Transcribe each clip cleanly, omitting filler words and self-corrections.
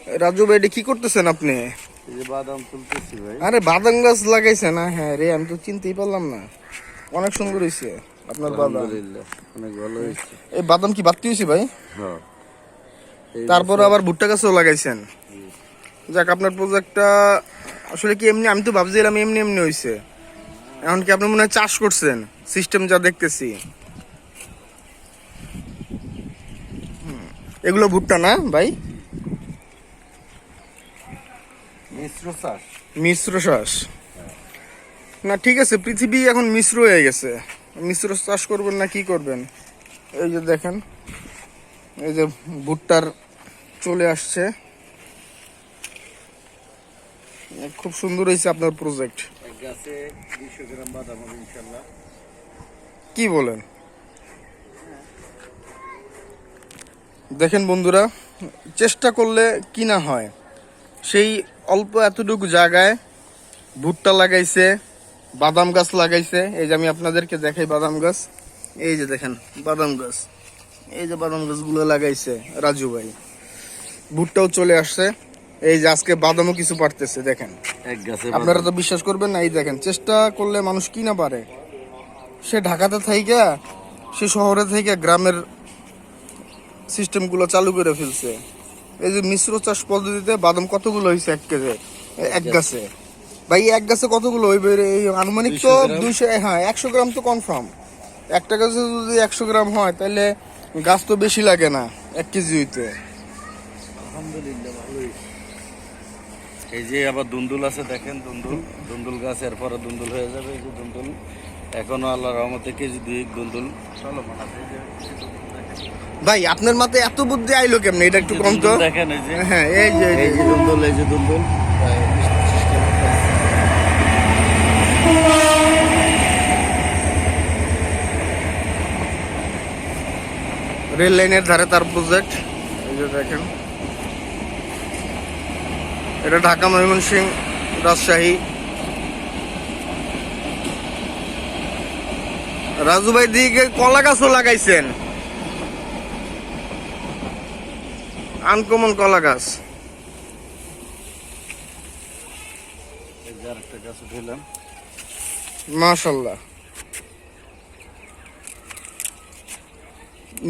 রাজু ভাই, এটা কি করতেছেন আপনি? এই যে বাদাম তুলতেছি ভাই। আরে বাদাম গাছ লাগাইছেন? না, হ্যাঁ রে, আমি তো চিনতেই পারলাম না। অনেক সুন্দর হয়েছে আপনার বাদাম। আলহামদুলিল্লাহ, অনেক ভালো হয়েছে। এই বাদাম কি বাড়তি হয়েছে ভাই? হ্যাঁ, এই তারপরে বছর আবার ভুট্টা গাছও লাগাইছেন। যাক, আপনার প্রজেক্টটা আসলে কি এমনি, আমি তো ভাবছিলাম এমনি এমনি হয়েছে। এখন কি আপনি মনে হয় চাষ করছেন, সিস্টেম যা দেখতেছি। এগুলো ভুট্টা না ভাই? মিশ্র চাষ। মিশ্র চাষ? না ঠিক আছে, পৃথিবী এখন মিশ্র হয়ে গেছে। মিশ্র চাষ করবেন না কি করবেন? এই যে দেখেন, এই যে ভুট্টার চলে আসছে। খুব সুন্দর হয়েছে আপনার প্রজেক্ট। এক গাছে 200 গ্রাম বাদাম হবে ইনশাআল্লাহ। কি বলেন? দেখেন বন্ধুরা, চেষ্টা করলে কি না হয়। সেই অল্প এতটুকু জায়গায় ভুট্টা লাগাইছে, বাদাম গাছ লাগাইছে। এই যে আমি আপনাদেরকে দেখাই বাদাম গাছ। এই যে দেখেন বাদাম গাছ, এই যে বাদাম গাছগুলো লাগাইছে রাজু ভাই। ভুট্টাও চলে আসছে। এই যে আজকে বাদামও কিছু পারতেছে দেখেন। এক গাছে আপনারা তো বিশ্বাস করবেন না, এই দেখেন, চেষ্টা করলে মানুষ কি না পারে। সে ঢাকাতে থাইকা, সে শহরে থেকে গ্রামের সিস্টেমগুলো চালু করে ফেলছে। এই যে মিশ্র চাষ পদ্ধতিতে বাদাম কতগুলো হয়েছে এক কেজি, এক গাছে? ভাই এক গাছে কতগুলো হইবে রে? এই আনুমানিক তো 200, হ্যাঁ 100 গ্রাম তো কনফার্ম। একটা গাছে যদি 100 গ্রাম হয় তাহলে গাছ তো বেশি লাগে না 1 কেজি হইতে। আলহামদুলিল্লাহ ভালোই। এই যে আবার দুন্দুল আছে দেখেন, দুন্দুল দুন্দুল গাছ এরপরে দুন্দুল হয়ে যাবে। এই যে দুন্দুল এখনো আল্লাহর রহমতে কেজি 2 দুন্দুল চলমান আছে। এই যে ভাই আপনার মাথায় এত বুদ্ধি আইলো কেমনে? এটা একটু কম তো দেখেন। এই যে হ্যাঁ, এই যে এই যে দুন্দুল, এই যে দুন্দুল রেল লাইনের ধারে তার প্রজেক্ট। এই যে দেখেন, এটা ঢাকা, ময়মনসিংহ, রাজশাহী। রাজু ভাই দিকে কলা গাছও লাগাইছেন, আনকমন কলা গাছ। এই যে আরেকটা গাছ উঠাইলাম। মাশাআল্লাহ,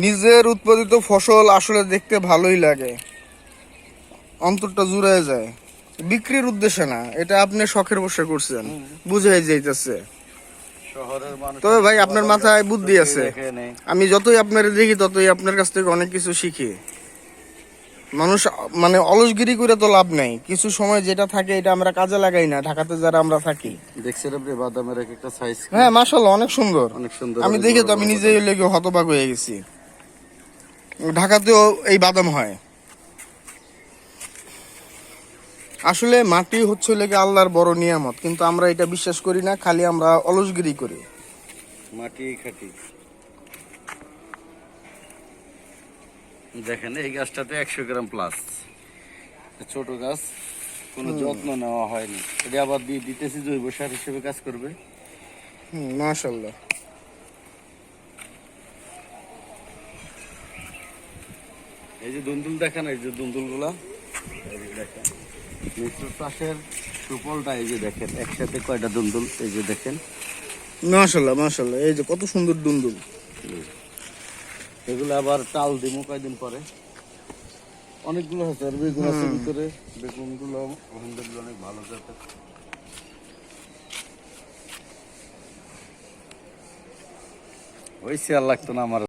নিজের উৎপাদিত ফসল আসলে দেখতে ভালোই লাগে, অন্তরটা জুড়ে যায়। বিক্রির উদ্দেশ্যে না, এটা আপনি শখের বসে করছেন, বুঝাই যাইতেছে। শহরের মানুষ তবে ভাই আপনার মাথায় বুদ্ধি আছে। আমি যতই আপনার দেখি ততই আপনার কাছ থেকে অনেক কিছু শিখি। মানুষ মানে অলসগিরি করে তো লাভ নাই। কিছু সময় যেটা থাকে এটা আমরা কাজে লাগাই না, ঢাকাতে যারা আমরা থাকি। দেখছেন আপনি বাদামের এক একটা সাইজ? হ্যাঁ মাশাআল্লাহ, অনেক সুন্দর, অনেক সুন্দর। আমি দেখে তো আমি নিজেই লেগে হতবাক হয়ে গেছি। ঢাকাতেও এই বাদাম হয়। আসলে মাটি হচ্ছে লেগে আল্লাহর বড় নিয়ামত, কিন্তু আমরা এটা বিশ্বাস করি না, খালি আমরা অলসগিরি করি। মাটি খাটি। দেখেন এই গাছটাতে 100 গ্রাম প্লাস। ছোট গাছ, কোনো যত্ন নেওয়া হয়নি। এটা আবার দিতেছি জৈব সার হিসেবে কাজ করবে। মাশাআল্লাহ। এই যে দুন্দুল দেখেন, এই যে দুন্দুল গুলা দেখেন, মিশ্র চাষের সুফলটা এই যে দেখেন একসাথে কয়টা দুন্দুল। এই যে দেখেন মাশাআল্লাহ মাশাআল্লাহ, এই যে কত সুন্দর দুন্দুল। এগুলো আবার টাল দিমু কয়দিন পরে। অনেকগুলো হচ্ছে, আর বেগুন আছে ভিতরে। বেগুন গুলো আলহামদুলিল্লাহ অনেক ভালো জাতের হয়েছে। আর লাগতো না আমার।